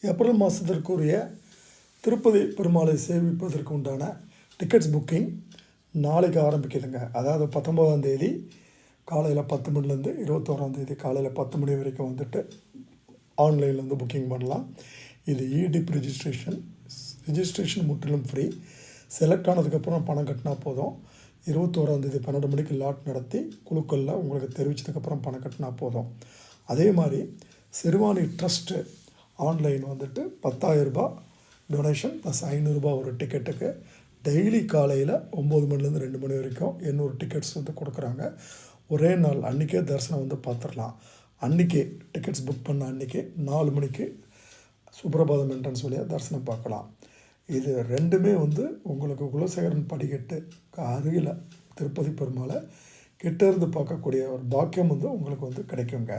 April மாதத்திற்குரிய Tirupati பெருமாளை சேவிப்பதற்கு உண்டான tickets booking நாளைக்கு ஆரம்பிக்குதுங்க. அதாவது 19ஆம் தேதி காலையில் 10 மணிலேருந்து 21ஆம் தேதி காலையில் 10 மணி வரைக்கும் வந்துட்டு ஆன்லைனில் வந்து புக்கிங் பண்ணலாம். இது இடிப் ரிஜிஸ்ட்ரேஷன் முற்றிலும் ஃப்ரீ. செலக்ட் ஆனதுக்கப்புறம் பணம் கட்டினா போதும். 21ஆம் தேதி 12 மணிக்கு லாட் நடத்தி குழுக்களில் உங்களுக்கு தெரிவித்ததுக்கப்புறம் பணம் கட்டினா போதும். அதே மாதிரி சிறுவாணி ட்ரஸ்ட்டு ஆன்லைன் வந்துட்டு 10,000 ரூபாய் டொனேஷன் ப்ளஸ் 500 ரூபாய் ஒரு டிக்கெட்டுக்கு டெய்லி காலையில் 9 மணிலேருந்து 2 மணி வரைக்கும் 800 டிக்கெட்ஸ் வந்து கொடுக்குறாங்க. ஒரே நாள் அன்றைக்கே தரிசனம் வந்து பார்த்துடலாம். அன்றைக்கே டிக்கெட்ஸ் புக் பண்ண அன்றைக்கே 4 மணிக்கு சுப்ரபாதம் என்ட்ரன்ஸ் வழியாக தரிசனம் பார்க்கலாம். இது ரெண்டுமே வந்து உங்களுக்கு குலசேகரன் படிக்கட்டு அருகில் திருப்பதி பெருமாளை கிட்டேருந்து பார்க்கக்கூடிய ஒரு பாக்கியம் வந்து உங்களுக்கு வந்து கிடைக்குங்க.